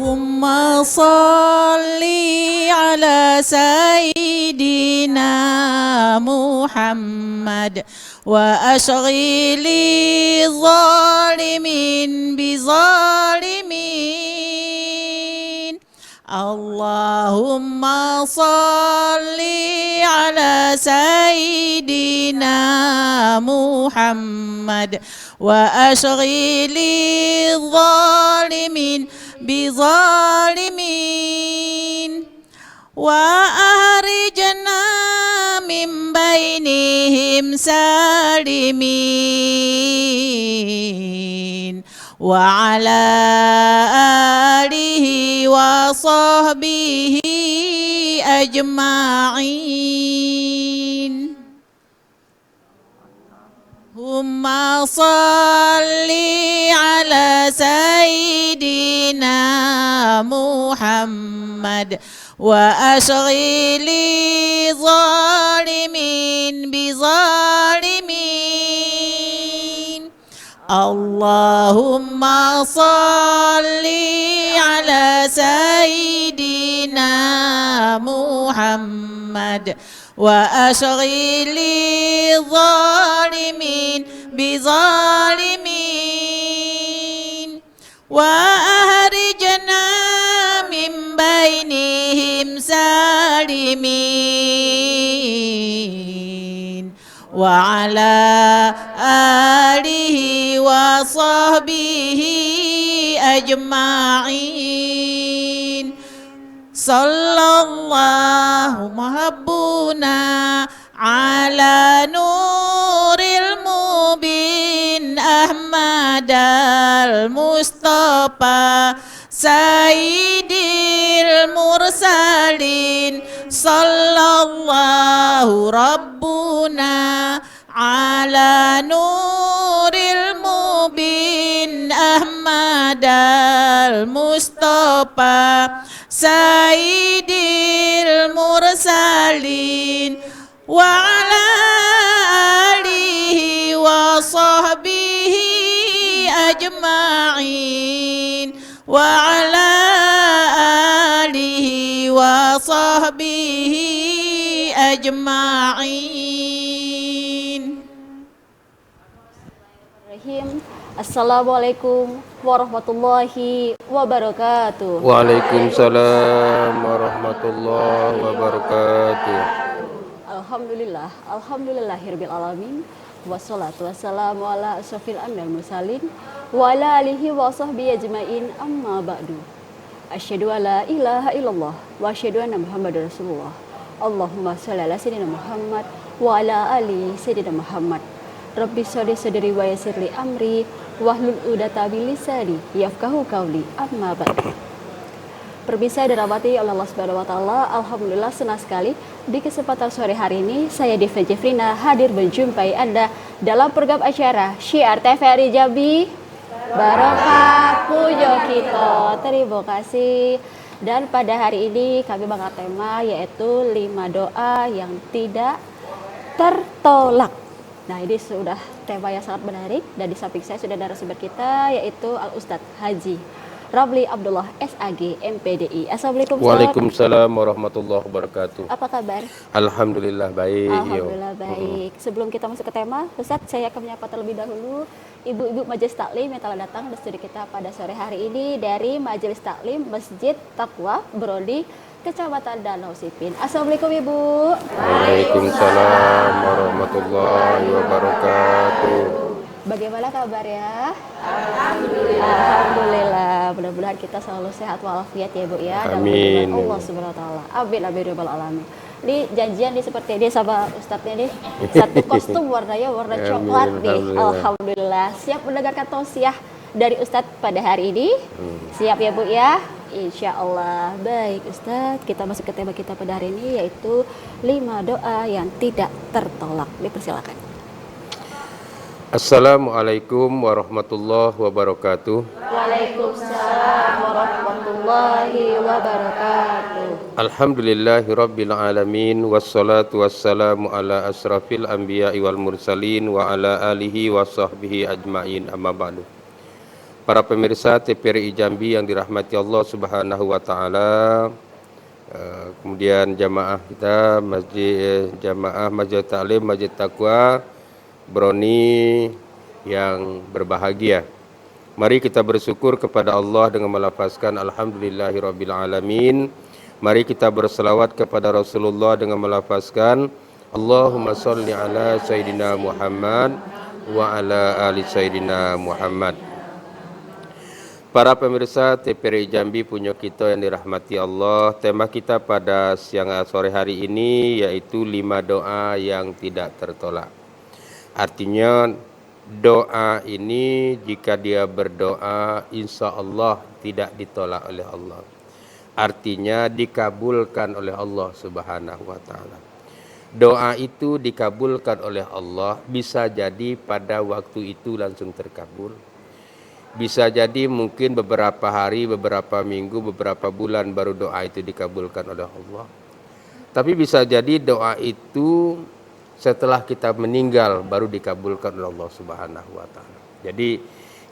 Allahumma salli ala sayyidina Muhammad wa ashghili zalimin bizalimin. Allahumma salli ala sayyidina Muhammad wa ashghili zalimin bizalimin wa ahrijna min bainihim salimin wa ala alihi wa sahbihi ajma'in. Allahumma salli ala sayyidina Muhammad wa ashghili zalimin bizalimin. Allahumma salli ala sayyidina Muhammad wa ashghili zalimin bizalimin wa ahrijna min bainihim salimin wa ala alihi wa sahbihi ajma'in. Sallallahu mahabbuna ala nuril mubin Ahmad al-Mustafa Sayyidil mursalin. Sallallahu rabbuna ala nuril mubin Ahmad al-Mustafa Sayyidil mursalin wa ala alihi wa sahbihi ajma'in wa ala alihi wa sahbihi ajma'in. Assalamualaikum warahmatullahi wabarakatuh. Waalaikumsalam warahmatullahi wabarakatuh. Alhamdulillah, alhamdulillahirabbil alamin. Wassalatu wassalamu ala asyrofil anbiya'i wal mursalin wa ala alihi wa sahbihi ajmain. Amma ba'du. Asyhadu an la ilaha illallah wa asyhadu anna Muhammadar Rasulullah. Allahumma shalli ala sayyidina Muhammad wa ala ali sayyidina Muhammad. Rabbi sholli sadri wa yassirli amri wahlul 'uqdatam min lisani yafqahu qawli. Amma ba'du. Pemirsa dirahmati oleh Allah Subhanahu wa taala, alhamdulillah senang sekali di kesempatan sore hari ini saya Diva Jeffrina hadir menjumpai Anda dalam program acara Syiar TVRI Jambi Barokah Pujo Kita. Terima kasih. Dan pada hari ini kami mengangkat tema yaitu 5 doa yang tidak tertolak. Nah, ini sudah tema yang sangat menarik dan di samping saya sudah narasumber kita yaitu Al Ustadz Haji Ramli Abdullah SAG MPDI. Assalamualaikum. Waalaikumsalam warahmatullahi wabarakatuh. Apa kabar? Alhamdulillah baik. Alhamdulillah baik. Sebelum kita masuk ke tema, Ustadz saya akan menyapa terlebih dahulu ibu-ibu Majelis Taklim yang telah datang di studio kita pada sore hari ini dari Majelis Taklim Masjid Taqwa Brodi, Kecamatan Danau Sipin. Assalamualaikum Ibu. Waalaikumsalam warahmatullahi wabarakatuh. Bagaimana kabar ya? Alhamdulillah. Mudah-mudahan kita selalu sehat walafiat ya Bu ya. Amin. Allah Subhanahu wa taala. Amin amin ya rabbal alamin. Ini janjian nih seperti ini sama Ustadznya nih. Satu kostum warnanya warna coklat nih. Alhamdulillah. Siap mendengarkan tausiah dari Ustadz pada hari ini? Siap ya Bu ya? Insya Allah. Baik Ustadz, kita masuk ke tema kita pada hari ini yaitu 5 doa yang tidak tertolak. Dipersilakan. Assalamualaikum warahmatullahi wabarakatuh. Waalaikumsalam warahmatullahi wabarakatuh. Alhamdulillahi rabbil alamin. Wassalatu wassalamu ala asrafil anbiya'i wal mursalin wa ala alihi wa sahbihi ajma'in. Amma ba'du. para pemirsa TPRI Jambi yang dirahmati Allah Subhanahu wa taala. Kemudian jamaah kita jamaah Masjid Taklim, Masjid Taqwa Broni yang berbahagia. Mari kita bersyukur kepada Allah dengan melafazkan alhamdulillahirabbil alamin. Mari kita berselawat kepada Rasulullah dengan melafazkan Allahumma sholli ala sayyidina Muhammad wa ala ali sayyidina Muhammad. Para pemirsa TPRI Jambi punya kita yang dirahmati Allah, tema kita pada siang sore hari ini yaitu 5 doa yang tidak tertolak. Artinya doa ini jika dia berdoa insya Allah tidak ditolak oleh Allah. Artinya dikabulkan oleh Allah Subhanahu wa taala. Doa itu dikabulkan oleh Allah, bisa jadi pada waktu itu langsung terkabul. Bisa jadi mungkin beberapa hari, beberapa minggu, beberapa bulan baru doa itu dikabulkan oleh Allah. Tapi bisa jadi doa itu setelah kita meninggal baru dikabulkan oleh Allah Subhanahu wa taala. Jadi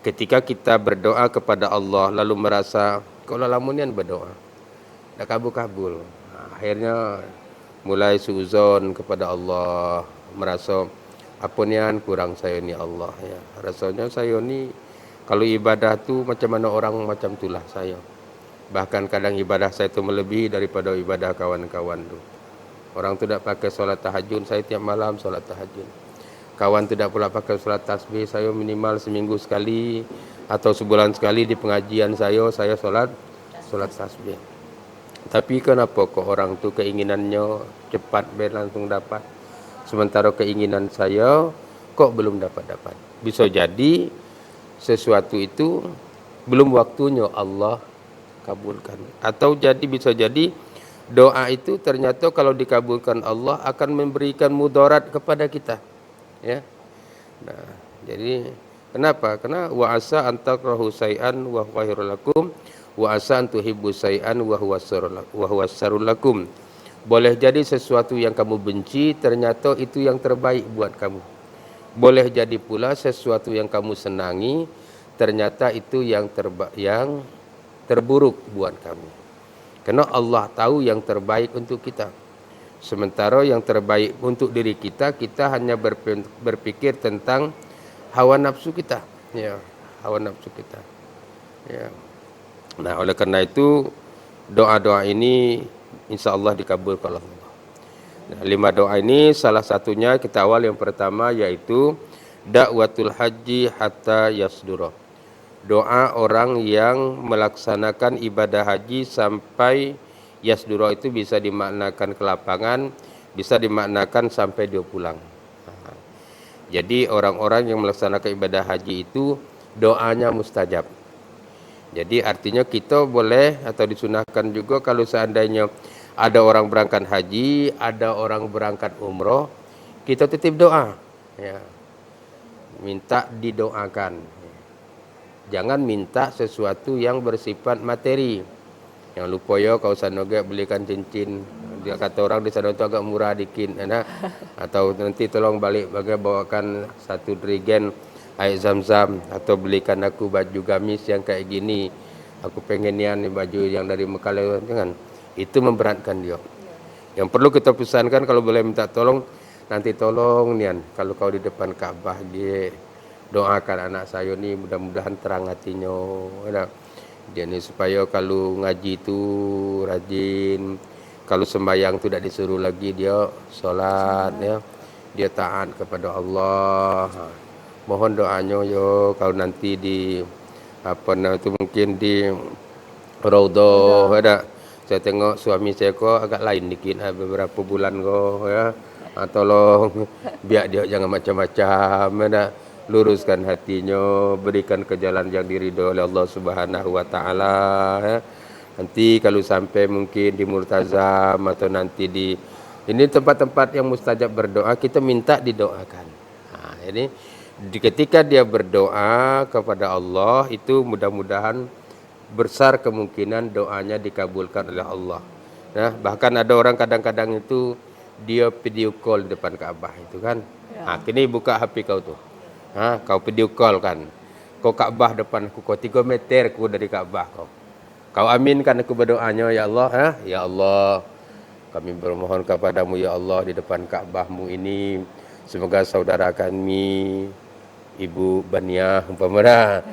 ketika kita berdoa kepada Allah lalu merasa kalau lamunian berdoa tak kabul-kabul. Akhirnya mulai suuzon kepada Allah, merasa apa nian kurang saya ni Allah ya. Rasanya saya ni kalau ibadah tu macam mana orang macam itulah saya. Bahkan kadang ibadah saya tu melebihi daripada ibadah kawan-kawan tu. Orang tu tak pakai solat tahajud, saya tiap malam solat tahajud. Kawan tu tak pula pakai solat tasbih, saya minimal seminggu sekali atau sebulan sekali di pengajian saya solat tasbih. Tapi kenapa kok orang tu keinginannya cepat biar langsung dapat. Sementara keinginan saya kok belum dapat. Bisa jadi sesuatu itu belum waktunya Allah kabulkan. Atau bisa jadi doa itu ternyata kalau dikabulkan Allah akan memberikan mudarat kepada kita. Ya. Nah, jadi kenapa? Karena wa asa an takrahu syai'an wa huwa khairul lakum wa asa an tuhibbu syai'an wa huwa syarrul lakum. Boleh jadi sesuatu yang kamu benci ternyata itu yang terbaik buat kamu. Boleh jadi pula sesuatu yang kamu senangi ternyata itu yang terburuk buat kamu. Karena Allah tahu yang terbaik untuk kita. Sementara yang terbaik untuk diri kita, kita hanya berpikir tentang hawa nafsu kita. Ya, hawa nafsu kita. Ya. Nah, oleh karena itu doa-doa ini insya Allah dikabulkan oleh Allah. Nah, 5 doa ini salah satunya kita awal yang pertama yaitu dakwatul haji hatta yasdura. Doa orang yang melaksanakan ibadah haji sampai yasdura itu bisa dimaknakan ke lapangan, bisa dimaknakan sampai dia pulang. Nah, jadi orang-orang yang melaksanakan ibadah haji itu doanya mustajab. Jadi artinya kita boleh atau disunahkan juga kalau seandainya ada orang berangkat haji, ada orang berangkat umroh, kita titip doa. Ya. Minta didoakan. Jangan minta sesuatu yang bersifat materi. Yang lupa ya kau sana belikan cincin. Dia kata orang di sana itu agak murah dikit. Ya. Atau nanti tolong balik bawakan 1 dirigen air zam-zam. Atau belikan aku baju gamis yang kayak gini. Aku pengen ni baju yang dari Mekah. Jangan. Itu memberatkan dia. Yang perlu kita pesankan kalau boleh minta tolong, nanti tolong nian kalau kau di depan Ka'bah dia doakan anak saya ni mudah-mudahan terang hatinya. Dia ni supaya kalau ngaji tu rajin, kalau sembahyang tu tak disuruh lagi dia solat ya. Dia taat kepada Allah. Mohon doanya yo kalau nanti di itu mungkin di Raudhah ada. Saya tengok suami saya kok agak lain dikit beberapa bulan kok ya. Tolong biar dia jangan macam-macam ya. Luruskan hatinya, berikan ke jalan yang diridhoi oleh Allah Subhanahu wa taala ya. Nanti kalau sampai mungkin di Multazam atau nanti di ini tempat-tempat yang mustajab berdoa kita minta didoakan. Nah, ini ketika dia berdoa kepada Allah itu mudah-mudahan besar kemungkinan doanya dikabulkan oleh Allah. Nah, bahkan ada orang kadang-kadang itu dia video call di depan Ka'bah itu kan. Ya. Kini buka HP kau tuh. Kau video call kan. Kau Ka'bah depan aku, kau 3 meter aku dari Ka'bah kau. Kau aminkan aku berdoanya ya Allah, ha? Ya Allah, kami bermohon kepadamu ya Allah di depan Ka'bahmu ini, semoga saudara kami Ibu Baniah umpamanya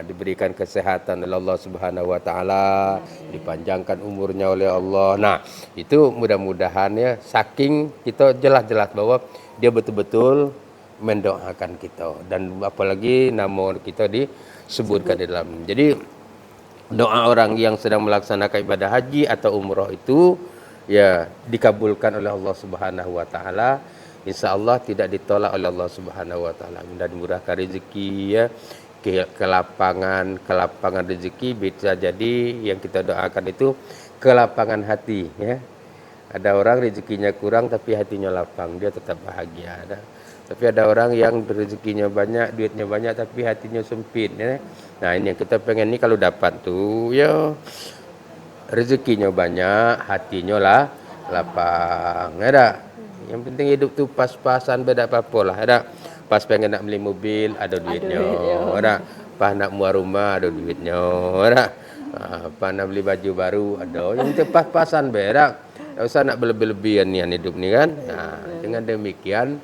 diberikan kesehatan oleh Allah Subhanahu wa taala, dipanjangkan umurnya oleh Allah. Nah, itu mudah-mudahan ya, saking kita jelas-jelas bahwa dia betul-betul mendoakan kita, dan apalagi nama kita disebutkan di dalam. Jadi doa orang yang sedang melaksanakan ibadah haji atau umrah itu ya dikabulkan oleh Allah Subhanahu wa taala. Insyaallah tidak ditolak oleh Allah Subhanahu wa taala, dan dimurahkan rezeki ya, kelapangan rezeki. Bisa jadi yang kita doakan itu kelapangan hati ya. Ada orang rezekinya kurang tapi hatinya lapang, dia tetap bahagia. Tapi ada orang yang rezekinya banyak, duitnya banyak tapi hatinya sempit ya. Nah, ini yang kita pengen nih, kalau dapat tuh ya rezekinya banyak, hatinya lah lapang. Ada. Yang penting hidup tuh pas-pasan, beda apa-apa lah. Ada. Pas pengen nak beli mobil, ada duitnya. Ada. Pas nak muar rumah, ada duitnya. Ada. Pas nak beli baju baru, ada. Yang penting pas-pasan, beda. Tak usah nak berlebih-lebihan ni hidup ni kan. Nah, dengan demikian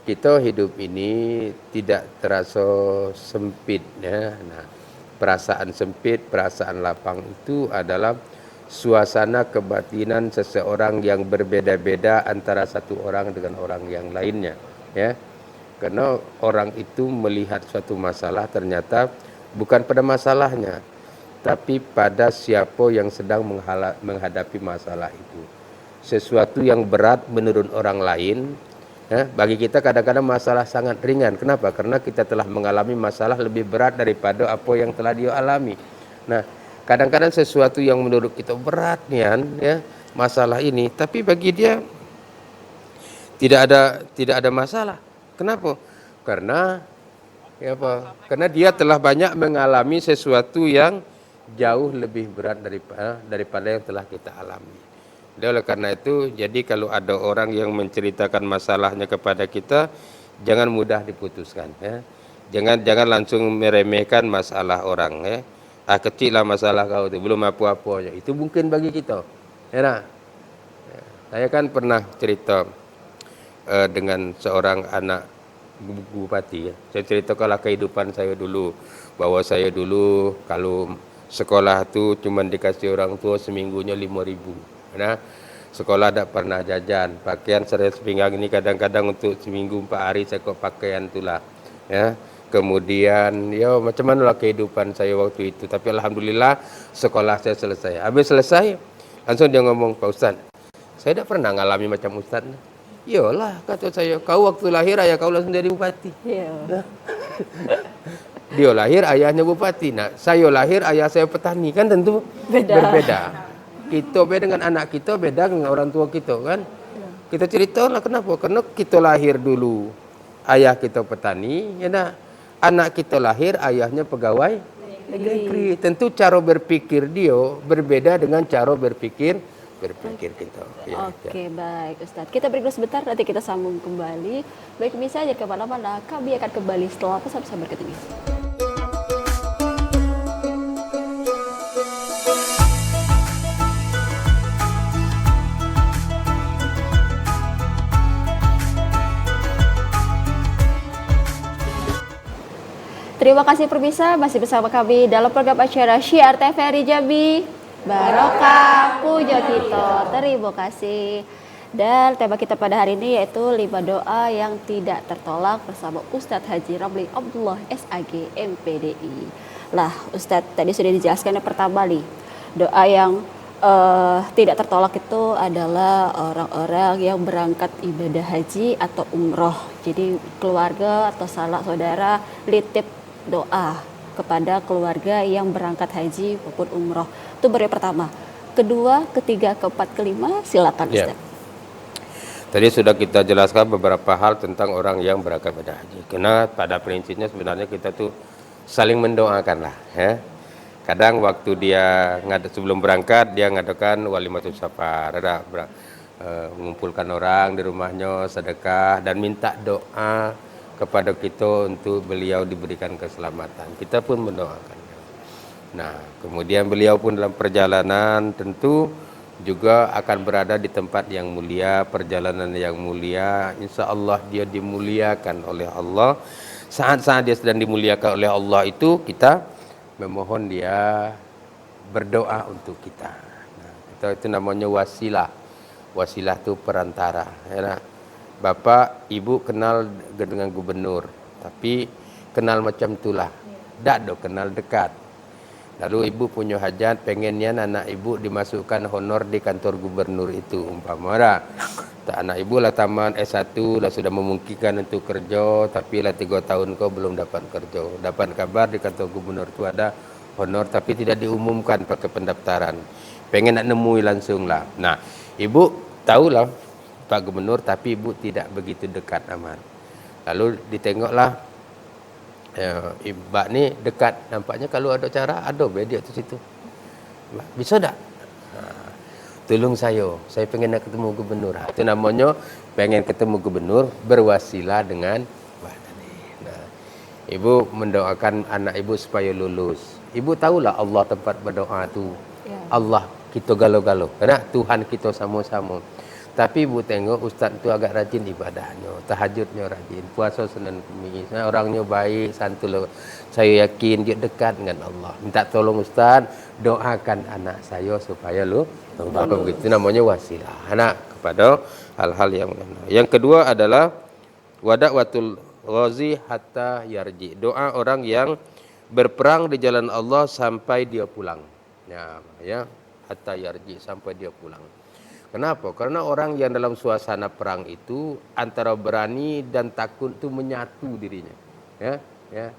kita hidup ini tidak terasa sempit ya. Nah, perasaan sempit, perasaan lapang itu adalah suasana kebatinan seseorang yang berbeda-beda antara satu orang dengan orang yang lainnya ya. Karena orang itu melihat suatu masalah ternyata bukan pada masalahnya, tapi pada siapa yang sedang menghadapi masalah itu. Sesuatu yang berat menurut orang lain ya, bagi kita kadang-kadang masalah sangat ringan. Kenapa? Karena kita telah mengalami masalah lebih berat daripada apa yang telah dia alami. Nah, kadang-kadang sesuatu yang menurut kita berat nian ya, masalah ini, tapi bagi dia tidak ada masalah. Kenapa? Karena ya apa? Karena dia telah banyak mengalami sesuatu yang jauh lebih berat daripada yang telah kita alami. Dan oleh karena itu, jadi kalau ada orang yang menceritakan masalahnya kepada kita, jangan mudah diputuskan ya. Jangan langsung meremehkan masalah orang ya. Kecil lah masalah kau itu, belum apa-apa aja. Itu mungkin bagi kita. Ya, nah? Saya kan pernah cerita dengan seorang anak bupati ya. Saya ceritakanlah kehidupan saya dulu, bahwa saya dulu kalau sekolah tu cuma dikasih orang tua seminggunya 5.000. Nah, sekolah tak pernah jajan, pakaian seres pinggang ini kadang-kadang untuk seminggu 4 hari saya kok pakaian itulah ya. Kemudian ya macam mana lah kehidupan saya waktu itu, tapi alhamdulillah sekolah saya selesai. Habis selesai langsung dia ngomong, Pak Ustaz, saya tak pernah ngalami macam Ustaz. Iyalah, kata saya, kau waktu lahir ayah kau langsung jadi bupati. Iya. Dia lahir ayahnya bupati. Nah, saya lahir ayah saya petani, kan tentu berbeda. Kita beda dengan anak kita, beda dengan orang tua kita kan. Kita cerita lah kenapa? Karena kita lahir dulu ayah kita petani, ya nah. Anak kita lahir ayahnya pegawai negeri. Tentu cara berpikir dia berbeda dengan cara berpikir kita. Ya, Oke, baik Ustadz. Kita break dulu sebentar, nanti kita sambung kembali. Baik, bisa aja kemana-mana. Kami akan kembali setelah pesan-pesan berikut ini. Terima kasih pemirsa, masih bersama kami dalam program acara Syiar TVRI Jambi. Barokah Pujo Tito, terima kasih. Dan tema kita pada hari ini yaitu 5 doa yang tidak tertolak bersama Ustadz Haji Ramli Abdullah SAG MPDI. Lah Ustadz, tadi sudah dijelaskan yang pertama nih, doa yang tidak tertolak itu adalah orang-orang yang berangkat ibadah haji atau umroh. Jadi keluarga atau sanak saudara litip doa kepada keluarga yang berangkat haji maupun umroh. Itu baru yang pertama. Kedua, ketiga, keempat, kelima, silakan Ustaz. Ya. Tadi sudah kita jelaskan beberapa hal tentang orang yang berangkat pada haji. Karena pada prinsipnya sebenarnya kita tuh saling mendoakan lah ya. Kadang waktu dia sebelum berangkat dia ngadakan walimatul safar, mengumpulkan orang di rumahnya, sedekah dan minta doa kepada kita untuk beliau diberikan keselamatan. Kita pun mendoakan. Nah, kemudian beliau pun dalam perjalanan tentu juga akan berada di tempat yang mulia, perjalanan yang mulia. Insya Allah dia dimuliakan oleh Allah. Saat-saat dia sedang dimuliakan oleh Allah itu, kita memohon dia berdoa untuk kita. Nah, itu namanya wasilah. Wasilah itu perantara. Ya, Bapak, Ibu kenal dengan gubernur, tapi kenal macam itulah. Tak do kenal dekat. Lalu ibu punya hajat, pengennya anak ibu dimasukkan honor di kantor gubernur itu, umpama dah. Anak ibu lah taman S1, lah sudah memungkinkan untuk kerja, tapi lah 3 tahun kau belum dapat kerja. Dapat kabar di kantor gubernur itu ada honor, tapi tidak diumumkan pakai pendaftaran. Pengen nak nemui langsung lah. Nah, ibu tahulah Pak Gubernur, tapi ibu tidak begitu dekat aman. Lalu ditengoklah, Mbak ni dekat, nampaknya kalau ada cara, ada dia tu situ. Bisa tak? Tolong saya pengen nak ketemu gubernur. Itu namanya pengen ketemu gubernur, berwasilah dengan Mbak tadi. Nah, ibu mendoakan anak ibu supaya lulus. Ibu tahulah Allah tempat berdoa tu. Ya. Allah kita galau-galau. Karena Tuhan kita sama-sama. Tapi ibu tengok ustaz tu agak rajin ibadahnya, tahajudnya rajin, puasa Senin Khamis, orangnya baik, santun. Saya yakin dia dekat dengan Allah. Minta tolong ustaz, doakan anak saya supaya begitu, namanya wasilah anak kepada hal-hal yang benar. Yang kedua adalah wada'watul ghazi hatta yarji. Doa orang yang berperang di jalan Allah sampai dia pulang. Ya, hatta yarji, sampai dia pulang. Kenapa? Karena orang yang dalam suasana perang itu antara berani dan takut itu menyatu dirinya. Ya.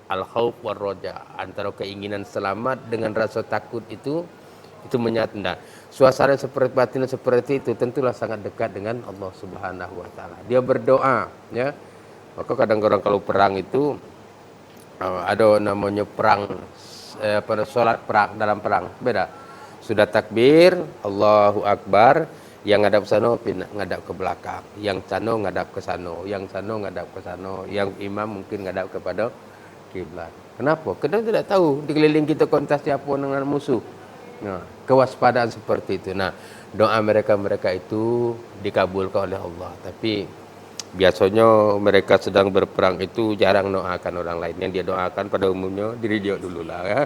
Al-khauf war roja, antara keinginan selamat dengan rasa takut itu menyatu. Nah, suasana seperti batin seperti itu tentulah sangat dekat dengan Allah Subhanahu wa taala. Dia berdoa, ya. Maka kadang-kadang kalau perang itu ada namanya perang salat perang dalam perang. Beda. Sudah takbir, Allahu Akbar, yang ngadap sana ngadap ke belakang, yang sana ngadap ke sana, yang sana ngadap ke sana, yang imam mungkin ngadap kepada kiblat. Kenapa? Kita tidak tahu di keliling kita kontas siapa dengan musuh. Nah, kewaspadaan seperti itu. Nah, doa mereka itu dikabulkan oleh Allah. Tapi biasanya mereka sedang berperang itu jarang doakan orang lain. Yang dia doakan pada umumnya diri dia dulu lah, ya.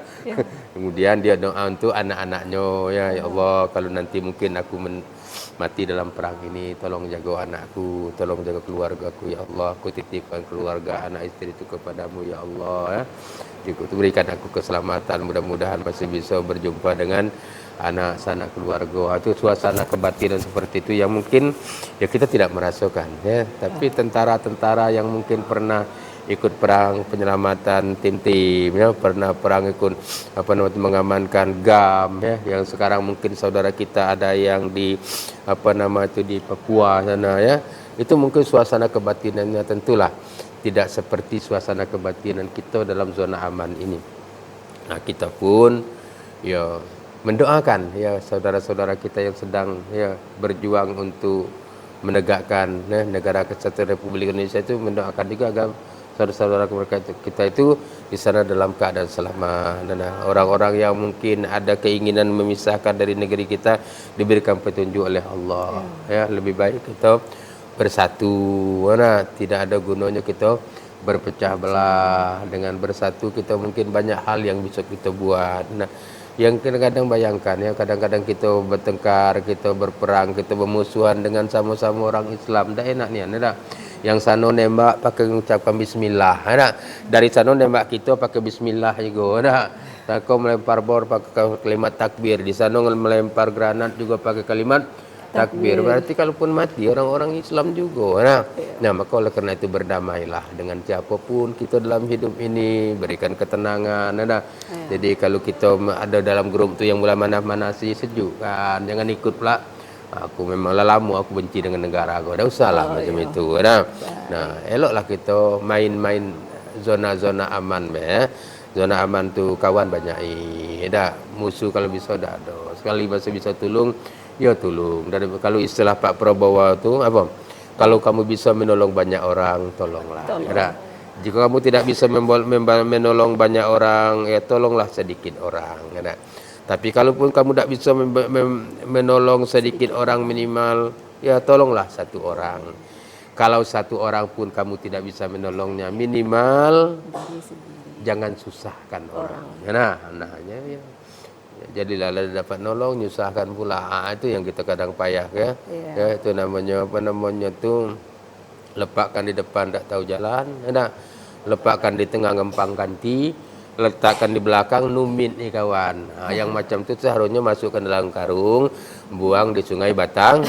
Kemudian dia doa untuk anak-anaknya, ya Allah, kalau nanti mungkin aku mati dalam perang ini, tolong jaga anakku, tolong jaga keluargaku, ya Allah. Aku titipkan keluarga, anak istri itu kepadamu, ya Allah, ya. Berikan aku keselamatan, mudah-mudahan masih bisa berjumpa dengan anak sanak keluarga. Itu suasana kebatinan seperti itu yang mungkin ya kita tidak merasakan, ya. Tapi tentara-tentara yang mungkin pernah ikut perang penyelamatan tim-tim, ya, pernah perang ikut mengamankan GAM, ya, yang sekarang mungkin saudara kita ada yang di di Papua sana, ya. Itu mungkin suasana kebatinannya tentulah tidak seperti suasana kebatinan kita dalam zona aman ini. Nah, kita pun ya mendoakan ya saudara-saudara kita yang sedang ya berjuang untuk menegakkan negara kesatuan Republik Indonesia itu, mendoakan juga agar saudara-saudara kita itu di sana dalam keadaan selamat, dan orang-orang yang mungkin ada keinginan memisahkan dari negeri kita diberikan petunjuk oleh Allah. Ya, lebih baik kita bersatu. Mana tidak ada gunanya kita berpecah belah. Dengan bersatu kita mungkin banyak hal yang bisa kita buat. Nah, yang kadang-kadang bayangkan ya, kadang-kadang kita bertengkar, kita berperang, kita bermusuhan dengan sama-sama orang Islam. Dah enak ni, ada. Yang sana nembak pakai mengucapkan bismillah, ada. Dari sana nembak kita pakai bismillah juga, ada. Kau melempar bor pakai kalimat takbir, di sana melempar granat juga pakai kalimat takbir. Berarti kalaupun mati orang-orang Islam juga. Nah, maka oleh karena itu berdamailah dengan siapapun kita dalam hidup ini, berikan ketenangan. Jadi kalau kita ada dalam grup tu yang mula manah-manasi, sejuk kan, jangan ikut pula. Aku memang lama aku benci dengan negara aku. Dah usahlah macam itu. Nah, eloklah kita main-main zona-zona aman, ya. Zona aman tu kawan banyak. Dah musuh kalau bisa dah ada. Sekali masih bisa tolong, ya tolong. Dan kalau istilah Pak Prabowo tu apa? Kalau kamu bisa menolong banyak orang, tolonglah. Tolong. Ya. Jika kamu tidak bisa menolong banyak orang, ya tolonglah sedikit orang. Ya. Tapi kalaupun kamu tidak bisa menolong sedikit orang minimal, ya tolonglah satu orang. Kalau satu orang pun kamu tidak bisa menolongnya, minimal jangan susahkan orang. Ya. Jadilah dapat nolong, nyusahkan pula. Itu yang kita kadang payah ya. Ya itu namanya tuh lepakkan di depan tak tahu jalan, lepakkan di tengah ngempang ganti, letakkan di belakang numit nih kawan. Yang macam itu seharusnya masukkan dalam karung, buang di Sungai Batang.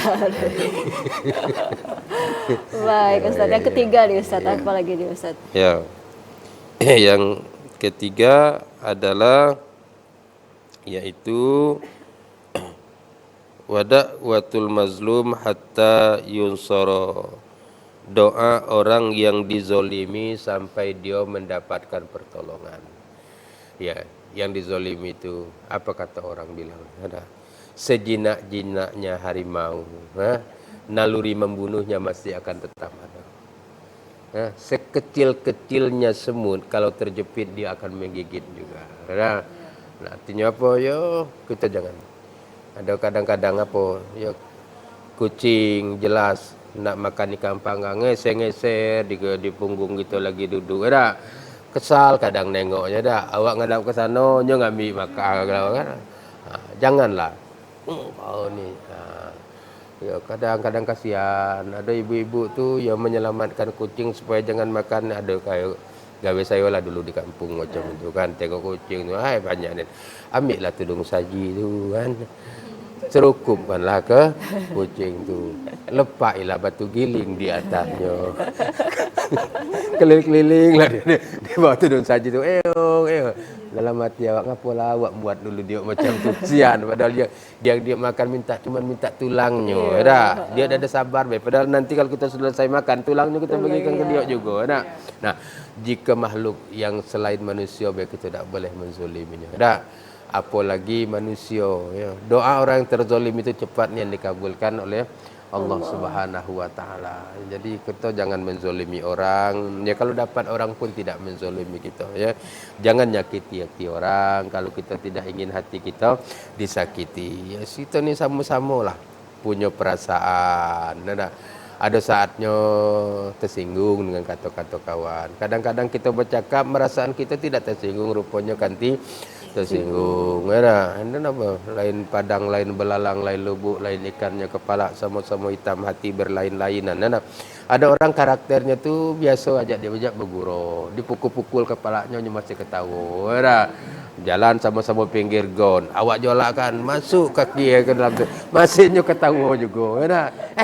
Baik Ustaz, yang ketiga nih Ustaz, apa lagi nih Ustaz? Ya. Yang ketiga adalah yaitu wada'watul mazlum hatta yunsara. Doa orang yang dizolimi sampai dia mendapatkan pertolongan. Ya, yang dizolimi itu apa kata orang bilang? Ada sejinak-jinaknya harimau, naluri membunuhnya masih akan tetap ada. Sekecil-kecilnya semut kalau terjepit dia akan menggigit juga. Nah, artinya apa? Ya, kita jangan. Ada kadang-kadang apa? Ya, kucing jelas nak makan ikan panggang ngeser-ngeser di punggung gitu lagi duduk. Ada kesal kadang nengoknya dah. Awak ngadap ke sana, nyo ngambil makan kan. Janganlah. Oh ni. Ya kadang-kadang kasihan. Ada ibu-ibu tu yang menyelamatkan kucing supaya jangan makan. Ada kayak gawe saya lah dulu di kampung macam itu kan, tengok kucing tu, hai banyak ni. Ambil lah tudung saji tu kan. Cerukupkanlah ke kucing tu. Lepailah batu giling di atasnya. Keliling-keliling lah dia bawa tudung saji tu. Dalam hati awak ngapalah awak buat dulu dia macam tu sian, padahal dia makan cuma minta tulangnya. Dia ada sabar be. Padahal nanti kalau kita selesai makan tulangnya kita bagikan ke dia juga. Nah, jika makhluk yang selain manusia be kita tidak boleh menzoliminya. Apalagi manusia ya. Doa orang yang terzalim itu cepatnya dikabulkan oleh Allah Subhanahu wa taala. Jadi kita jangan menzolimi orang. Ya kalau dapat orang pun tidak menzolimi kita ya. Jangan nyakiti hati orang kalau kita tidak ingin hati kita disakiti. Ya kita ni sama-sama lah punya perasaan. Ada saatnya tersinggung dengan kata-kata kawan. Kadang-kadang kita bercakap perasaan kita tidak tersinggung, rupanya kanti tersinggung. Apa? Lain padang, lain belalang, lain lubuk, lain ikannya kepala, sama-sama hitam hati berlain-lainan. Ada orang karakternya tu biasa aja dia bejak bergurau, dipukul-pukul kepalanya masih ketawa. Jalan sama-sama pinggir gon, awak jolakan masuk kaki ke dalam tu, masihnya ketawa juga.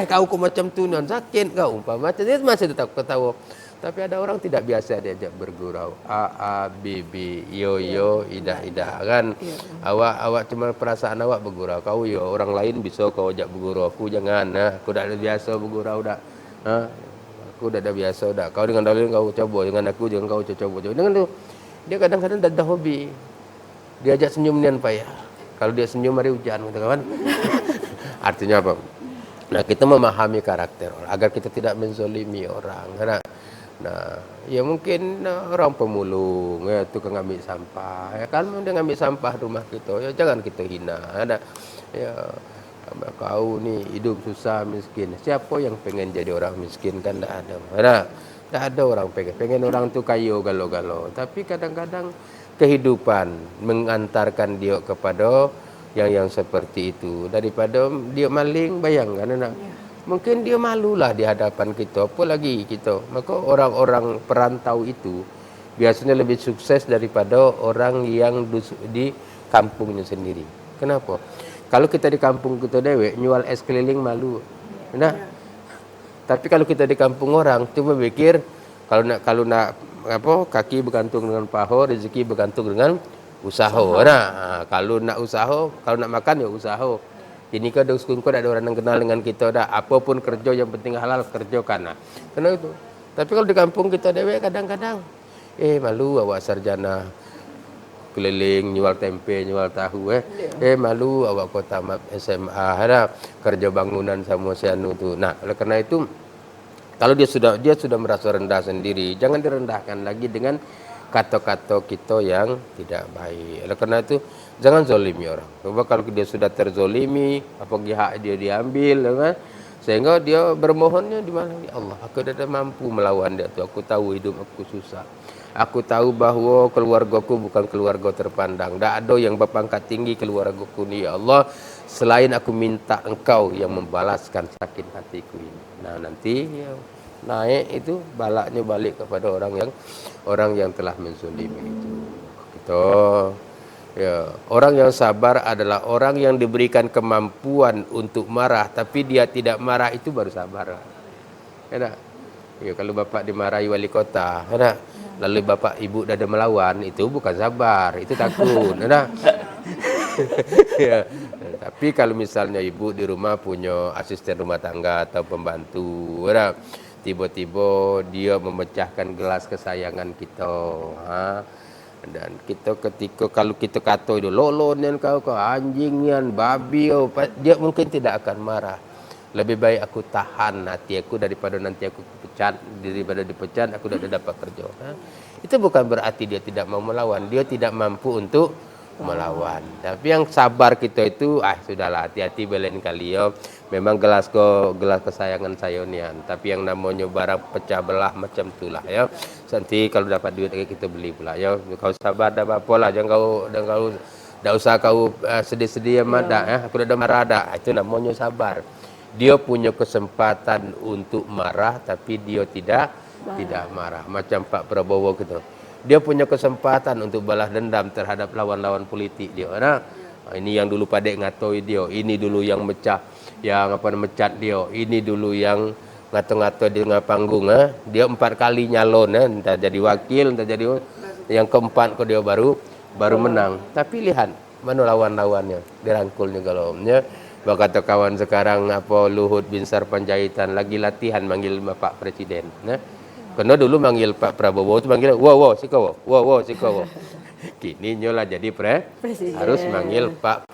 Kau kok macam tu non sakit kau umpama macam dia masih tetap ketawa. Tapi ada orang tidak biasa diajak bergurau. A B B yo ida kan. Awak cuma perasaan awak bergurau. Kau yo orang lain bisa kau ajak bergurau. Aku jangan. Aku dah ada biasa bergurau dah. Aku dah ada biasa dah. Kau dengan dalil kau coba, dengan aku jangan kau coba. Dengan tu dia kadang-kadang dah hobi. Diajak senyum nian payah. Kalau dia senyum hari hujan kawan. Artinya apa? Nah, kita memahami karakter orang agar kita tidak menzolimi orang. Nah, ya mungkin orang pemulung, ya tukang ambil sampah, ya kan dia ngambil sampah rumah kita, ya jangan kita hina. Ya kau ni hidup susah miskin. Siapa yang pengen jadi orang miskin kan tak ada. Tak ada orang pengen orang tu kaya galau-galau. Tapi kadang-kadang kehidupan mengantarkan dia kepada yang seperti itu daripada dia maling. Bayangkan mungkin dia malulah di hadapan kita, apalagi kita. Maka orang-orang perantau itu biasanya lebih sukses daripada orang yang di kampungnya sendiri. Kenapa? Kalau kita di kampung kita dewek nyual es keliling malu. Tapi kalau kita di kampung orang cuma pikir kalau nak kaki bergantung dengan paha, rezeki bergantung dengan usaha. Kalau nak usaha, kalau nak makan ya usaha. Ini kan kau ada orang yang kenal dengan kita dah. Apapun kerja yang penting halal kerjakan. Karena itu. Tapi kalau di kampung kita dewek kadang-kadang malu awak sarjana keliling nyual tempe, nyual tahu malu awak kau tamat SMA kerja bangunan sama sianu tu. Nah, oleh karena itu Kalau dia sudah merasa rendah sendiri, jangan direndahkan lagi dengan kata-kata kita yang tidak baik. Oleh karena itu, jangan zolimi orang. Sebab kalau dia sudah terzolimi, apalagi hak dia diambil, kan? Sehingga dia bermohonnya di mana? Ya Allah, aku tidak mampu melawan dia tu. Aku tahu hidup aku susah. Aku tahu bahawa keluargaku bukan keluarga terpandang. Tak ada yang berpangkat tinggi keluargaku ni, ya Allah. Selain aku minta Engkau yang membalaskan sakit hatiku ini. Nah, nanti ya, naik itu balaknya balik kepada orang yang telah menzalimi itu. Kita ya, orang yang sabar adalah orang yang diberikan kemampuan untuk marah tapi dia tidak marah, itu baru sabar. Ya tak? Ya, kalau bapak dimarahi wali kota, ya tak? Lalu bapak ibu dah ada melawan, itu bukan sabar, itu takut. Ya tak? Ya. Tapi kalau misalnya ibu di rumah punya asisten rumah tangga atau pembantu, ya tak? Tiba-tiba dia memecahkan gelas kesayangan kita, dan kita ketika kalau kita kata itu lolonian kau anjingian babi kau, dia mungkin tidak akan marah. Lebih baik aku tahan hati aku daripada nanti aku dipecat, daripada dipecat aku tidak dapat kerja. Itu bukan berarti dia tidak mau melawan, dia tidak mampu untuk melawan. Tapi yang sabar kita itu, sudahlah, hati-hati belain kali ya. Memang gelas kesayangan saya nian, tapi yang namanya barang pecah belah macam itulah ya. Nanti kalau dapat duit kita beli pula ya. Kau sabar dah apa lah, jangan kau dah usah kau sedih-sedih amat dah ya. Aku dah marah dah. Itu namanya sabar. Dia punya kesempatan untuk marah tapi dia tidak marah. Macam Pak Prabowo gitu. Dia punya kesempatan untuk balas dendam terhadap lawan-lawan politik dia. Nah, ini yang dulu padek ngatoi dia, ini dulu yang mecat dia, ini dulu yang ngato-ngato di tengah panggung. Dia 4 kali nyalon, entah jadi wakil, entah jadi yang keempat kok dia baru menang. Tapi lihat mana lawan-lawannya, dirangkulnya galaunya. Kata kawan sekarang Luhut bin Sarpanjaitan lagi latihan manggil Pak Presiden. Karena dulu manggil Pak Prabowo itu manggil wow sikowo. Kini nyola jadi presiden. Harus manggil Pak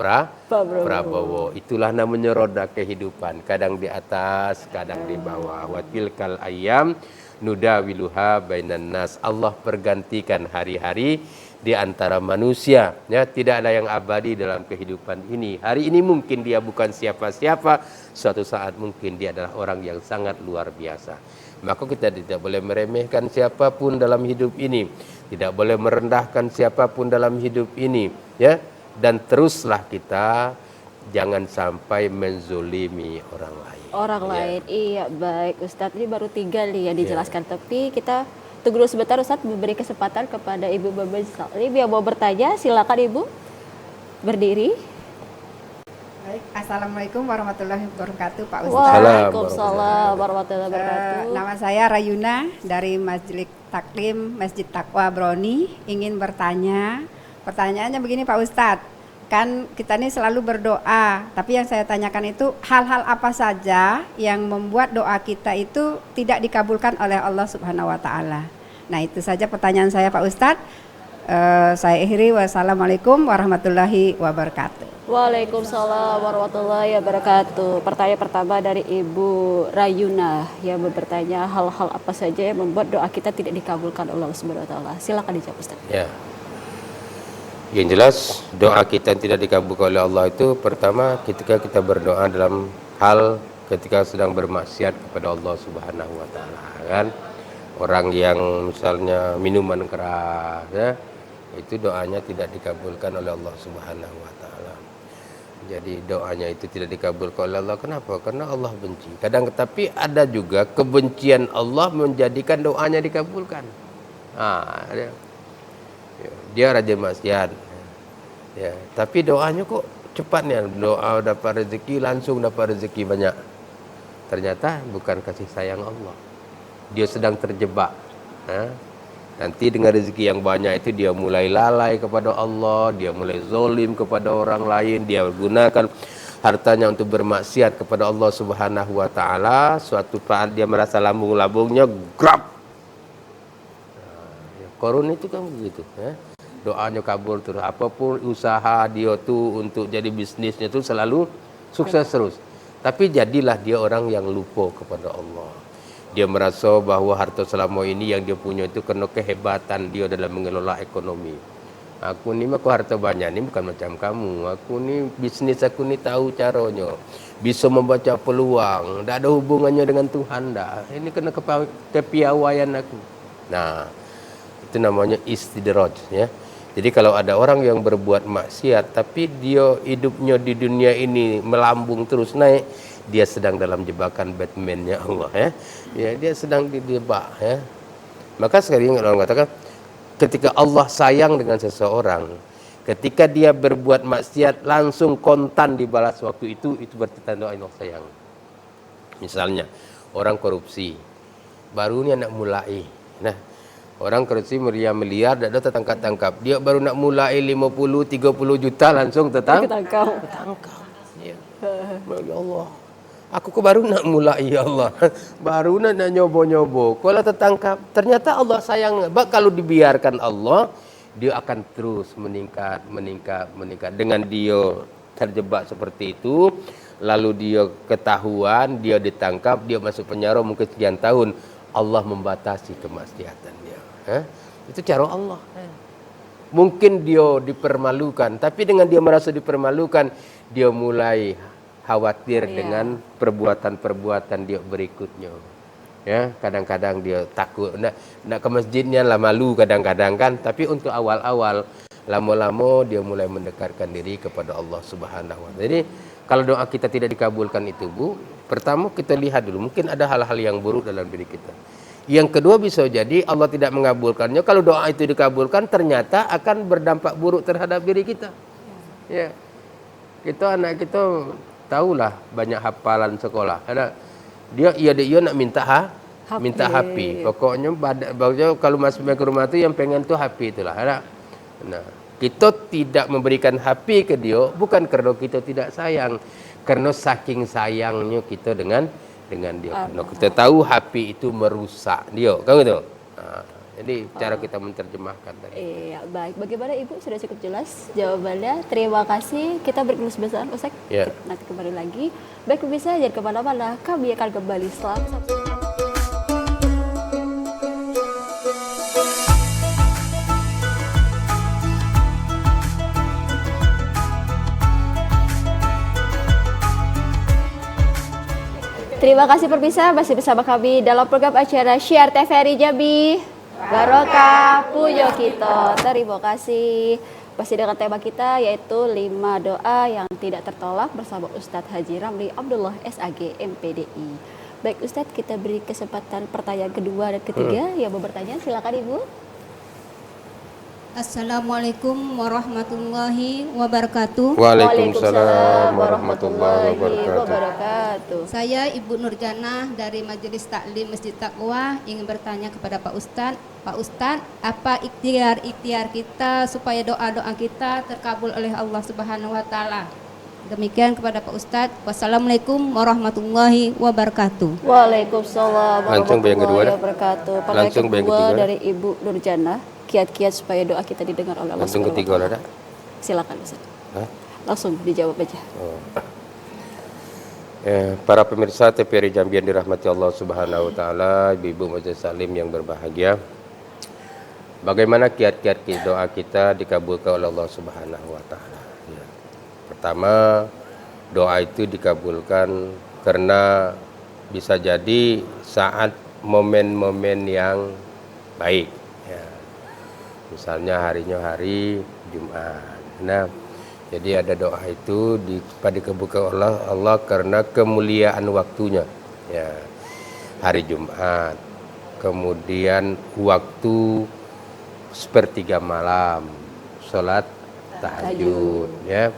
Prabowo. Itulah namanya roda kehidupan. Kadang di atas, kadang di bawah. Wa tilkal ayyam nudawiluha bainan nas. Allah pergantikan hari-hari di antara manusia. Ya, tidak ada yang abadi dalam kehidupan ini. Hari ini mungkin dia bukan siapa-siapa, suatu saat mungkin dia adalah orang yang sangat luar biasa. Maka kita tidak boleh meremehkan siapapun dalam hidup ini, tidak boleh merendahkan siapapun dalam hidup ini, ya. Dan teruslah kita jangan sampai menzolimi orang lain. Lain, iya baik Ustadz. Ini baru 3 nih yang dijelaskan, tapi kita tunggu dulu sebentar Ustadz, memberi kesempatan kepada Ibu Bebe Salim yang mau bertanya. Silakan Ibu berdiri. Baik, Assalamualaikum warahmatullahi wabarakatuh Pak Ustadz. Waalaikumsalam warahmatullahi wabarakatuh. Nama saya Rayuna dari Majelis Taklim Masjid Taqwa Broni. Ingin bertanya, pertanyaannya begini Pak Ustadz. Kan kita ini selalu berdoa, tapi yang saya tanyakan itu hal-hal apa saja yang membuat doa kita itu tidak dikabulkan oleh Allah Subhanahu wa Ta'ala. Nah, itu saja pertanyaan saya Pak Ustadz. Saya akhiri, wassalamualaikum warahmatullahi wabarakatuh. Waalaikumsalam warahmatullahi wabarakatuh. Pertanyaan pertama dari Ibu Rayuna yang bertanya hal-hal apa saja yang membuat doa kita tidak dikabulkan oleh Allah Subhanahu wa Ta'ala. Silakan dijawab Ustaz. Ya. Yang jelas doa kita tidak dikabulkan oleh Allah itu pertama ketika kita berdoa dalam hal ketika sedang bermaksiat kepada Allah Subhanahu wa Ta'ala, kan? Orang yang misalnya minuman keras, ya, itu doanya tidak dikabulkan oleh Allah Subhanahu wa Ta'ala. Jadi doanya itu tidak dikabulkan oleh Allah. Kenapa? Karena Allah benci. Kadang tapi ada juga kebencian Allah menjadikan doanya dikabulkan. Dia rajin maksiat, ya, tapi doanya kok cepatnya, doa dapat rezeki langsung dapat rezeki banyak. Ternyata bukan kasih sayang Allah, dia sedang terjebak. Nanti dengan rezeki yang banyak itu dia mulai lalai kepada Allah, dia mulai zolim kepada orang lain, dia gunakan hartanya untuk bermaksiat kepada Allah Subhanahu wa Ta'ala. Suatu saat dia merasa lambung-lambungnya grab. Korun itu kan begitu, doanya kabul terus, apapun usaha dia tuh untuk jadi bisnisnya tuh selalu sukses terus. Tapi jadilah dia orang yang lupa kepada Allah. Dia merasa bahawa harta selama ini yang dia punya itu kerana kehebatan dia dalam mengelola ekonomi. Aku ni aku harta banyak ni bukan macam kamu. Aku ni bisnes aku ni tahu caranya. Bisa membaca peluang. Tak ada hubungannya dengan Tuhan dah. Ini kena kepiawaian aku. Nah, itu namanya istidraj ya. Jadi kalau ada orang yang berbuat maksiat tapi dia hidupnya di dunia ini melambung terus naik, dia sedang dalam jebakan Batman-nya Allah ya. Ya, dia sedang dijebak ya. Maka sekali orang katakan ketika Allah sayang dengan seseorang, ketika dia berbuat maksiat langsung kontan dibalas waktu itu berarti tanda Allah sayang. Misalnya orang korupsi, baru ni nak mulai. Nah, orang korupsi miliar tak ada tertangkap-tangkap. Dia baru nak mulai 50-30 juta langsung tertangkap. Ya. Ya Allah. Aku baru nak mulai ya Allah. Baru nak nyobo-nyobo. Kalau tertangkap, ternyata Allah sayang. Sebab kalau dibiarkan Allah, dia akan terus meningkat. Dengan dia terjebak seperti itu, lalu dia ketahuan, dia ditangkap, dia masuk penjara mungkin sekian tahun, Allah membatasi kemaksiatan dia. Itu cara Allah. Mungkin dia dipermalukan, tapi dengan dia merasa dipermalukan, dia mulai khawatir dengan perbuatan-perbuatan dia berikutnya. Ya, kadang-kadang dia takut nak ke masjidnya lah, malu kadang-kadang kan, tapi untuk awal-awal, lama-lama dia mulai mendekatkan diri kepada Allah Subhanahu wa taala. Jadi kalau doa kita tidak dikabulkan itu, Bu, pertama kita lihat dulu mungkin ada hal-hal yang buruk dalam diri kita. Yang kedua bisa jadi Allah tidak mengabulkannya. Kalau doa itu dikabulkan ternyata akan berdampak buruk terhadap diri kita. Ya. Anak kita tahulah banyak hafalan sekolah. Dia nak minta HP. Pokoknya kalau masuk ke rumah tu yang pengen tu HP itulah. Nah, kita tidak memberikan HP ke dia bukan kerana kita tidak sayang, kerana saking sayangnya kita dengan dia. Karena kita tahu HP itu merusak dia, kan gitu. Jadi cara kita menerjemahkan tadi. Iya, baik. Bagaimana Ibu? Sudah cukup jelas jawabannya. Terima kasih. Kita berkelas besar, Ustaz. Ya. Nanti kembali lagi. Baik, bisa jangan kemana-mana. Kami akan kembali setelah Terima kasih pemirsa, masih bersama kami dalam program acara Syiar TVRI Jambi. Barokah punya kita. Terima kasih. Masih dengan tema kita yaitu 5 doa yang tidak tertolak bersama Ustadz Haji Ramli Abdullah SAG MPDI. Baik Ustadz, kita beri kesempatan pertanyaan kedua dan ketiga yang mau bertanya. Silakan Ibu. Assalamualaikum warahmatullahi wabarakatuh. Waalaikumsalam warahmatullahi wabarakatuh. Saya Ibu Nurjanah dari Majelis Taklim Masjid Taqwa ingin bertanya kepada Pak Ustadz. Pak Ustadz, apa ikhtiar kita supaya doa-doa kita terkabul oleh Allah Subhanahu wa taala? Demikian kepada Pak Ustadz. Wassalamualaikum warahmatullahi wabarakatuh. Waalaikumsalam Langsung yang kedua, warahmatullahi wabarakatuh. Langsung yang kedua ketiga. dari Ibu Nurjanah. Kiat-kiat supaya doa kita didengar oleh Allah. Langsung ketiga ada? Silakan Ustaz. Langsung dijawab aja. Para pemirsa TVRI Jambi yang dirahmati Allah Subhanahu wa taala, Ibu Majelis Salim yang berbahagia. Bagaimana kiat-kiat doa kita dikabulkan oleh Allah Subhanahu wa taala? Ya. Pertama, doa itu dikabulkan karena bisa jadi saat momen-momen yang baik. Misalnya harinya hari Jumat. Nah, jadi ada doa itu dikabulkan oleh Allah karena kemuliaan waktunya. Ya, hari Jumat. Kemudian waktu sepertiga malam, sholat tahajud. Ya,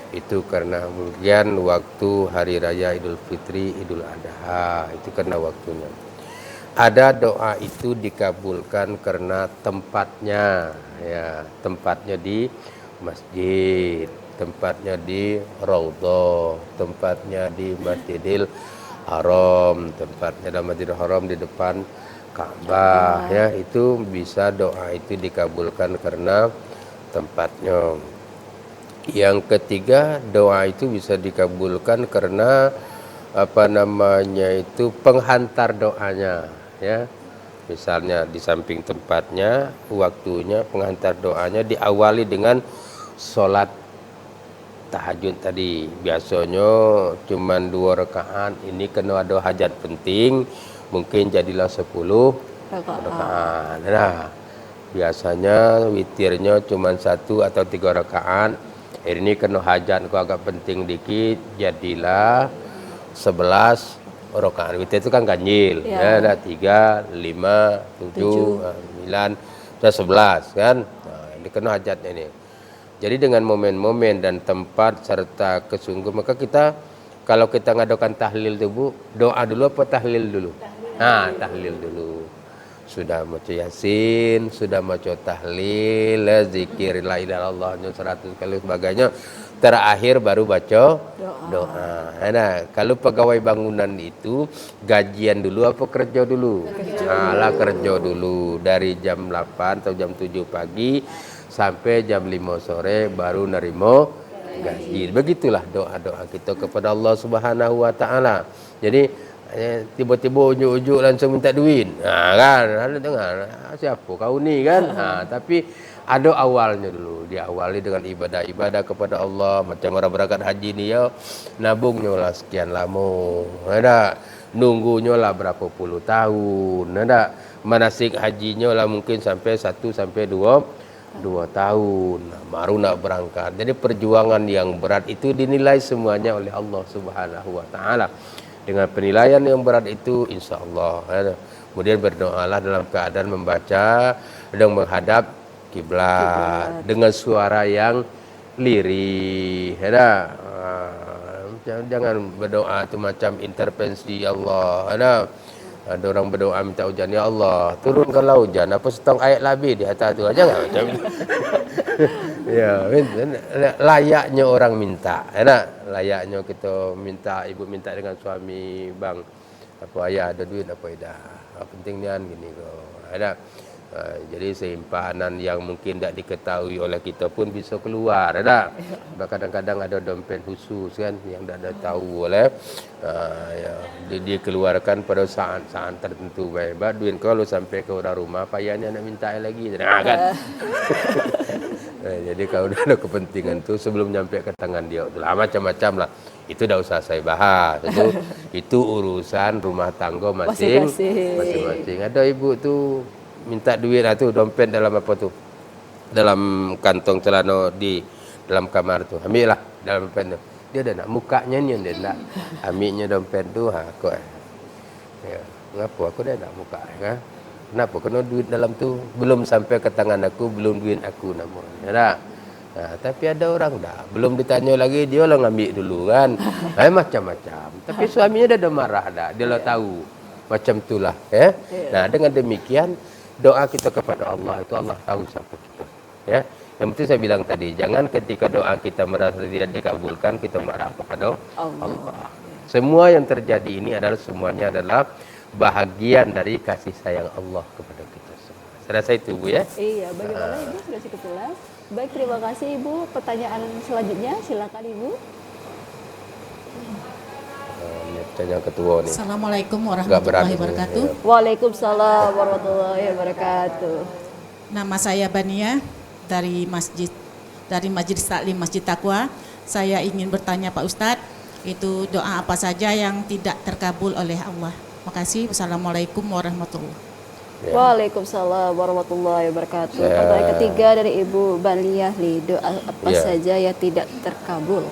itu karena kemudian waktu hari raya Idul Fitri, Idul Adha. Itu karena waktunya. Ada doa itu dikabulkan karena tempatnya, ya, tempatnya di masjid, tempatnya di Raudhah, tempatnya di Masjidil Haram, tempatnya dalam Masjidil Haram di depan Ka'bah, ya, itu bisa doa itu dikabulkan karena tempatnya. Yang ketiga, doa itu bisa dikabulkan karena penghantar doanya, ya. Misalnya di samping tempatnya, waktunya, penghantar doanya diawali dengan sholat tahajud tadi. Biasanya cuman 2 rakaat, ini kena ada hajat penting, mungkin jadilah 10 rakaat. Nah, biasanya witirnya cuman 1 atau 3 rakaat. Ini kena hajat kok agak penting dikit, jadilah 11 rakaat. Witir itu kan ganjil, ya, ada 3, 5, 7, 9, 11 kan. Nah, ini kena hajatnya ini. Jadi dengan momen-momen dan tempat serta kesungguhan, maka kita kalau kita ngadakan tahlil itu Bu, doa dulu apa tahlil dulu? Nah, tahlil dulu. Sudah maca Yasin, sudah maca tahlil, zikir la ilaha illallah 100 kali sebagainya. Terakhir baru baca doa. Nah, kalau pegawai bangunan itu gajian dulu apa kerja dulu? Nah, kerja dulu dari jam 8 atau jam 7 pagi sampai jam 5 sore baru nerimo gaji. Begitulah doa-doa kita kepada Allah Subhanahu wa taala. Jadi tiba-tiba ujuk-ujuk langsung minta duit. Nah, kan ada dengar siapa kau ni kan? Nah, tapi ada awalnya dulu, diawali dengan ibadah-ibadah kepada Allah. Macam orang berangkat haji ni ya, nabungnya lah sekian lama, ada nunggunya lah berapa puluh tahun, ada manasik hajinya lah mungkin sampai 1 sampai 2 tahun, baru nak berangkat. Jadi perjuangan yang berat itu dinilai semuanya oleh Allah Subhanahu wa taala. Dengan penilaian yang berat itu, insya Allah, ya. Kemudian berdoalah dalam keadaan membaca dan menghadap kiblat dengan suara yang lirih, ya. Jangan berdoa itu macam intervensi Allah, ya. Ada orang berdoa minta hujan, ya Allah turunkanlah hujan, apa setong ayat lebih di atas tu, jangan macam itu. Ya, layaknya orang minta, ya. Layaknya kita minta, ibu minta dengan suami, bang apa ayah ada duit apa dah, penting nian gini kok, ada. Jadi simpanan yang mungkin tidak diketahui oleh kita pun bisa keluar, ada. Kadang-kadang ada dompet khusus kan yang tidak tahu oleh, ya, dikeluarkan pada saat-saat tertentu. Baik, duit kalau sampai ke orang rumah, payahnya nak minta lagi, nah, kan. Jadi kalau ada kepentingan tu sebelum nyampe ke tangan dia, itulah macam-macam lah. Itu dah usah saya bahas. Itu urusan rumah tangga masing-masing. Ada ibu tu minta duit lah tu, dompet dalam apa tu, dalam kantong celana di dalam kamar tu, ambil lah dalam dompet tu. Dia dah nak mukanya ni, dia nak ambilnya dompet tu, aku ya, ngapa aku dah nak muka kan? Kenapa kena duit dalam tu, belum sampai ke tangan aku, belum duit aku namanya, ya tak? Nah, tapi ada orang dah belum ditanya lagi, dia lah ngambil dulu kan. Macam-macam. Tapi suaminya dah marah dah, dia lah tahu macam itulah, ya. Nah, dengan demikian doa kita kepada Allah itu Allah tahu siapa kita, ya. Yang penting saya bilang tadi, jangan ketika doa kita merasa tidak dikabulkan kita marah kepada Allah. Semua yang terjadi ini adalah semuanya adalah bahagian dari kasih sayang Allah kepada kita semua. Saya rasa itu Bu ya. Iya, bagaimana Ibu sudah cukup jelas. Baik, terima kasih Ibu. Pertanyaan selanjutnya silakan Ibu. Yang ketua nih. Assalamualaikum warahmatullahi wabarakatuh. Waalaikumsalam warahmatullahi wabarakatuh. Nama saya Bania dari Majelis Taklim Masjid Taqwa. Saya ingin bertanya Pak Ustadz, itu doa apa saja yang tidak terkabul oleh Allah? Makasih. Wassalamualaikum warahmatullahi wabarakatuh. Ya. Waalaikumsalam warahmatullahi wabarakatuh. Pertanyaan ketiga dari Ibu Bania, doa apa saja yang tidak terkabul?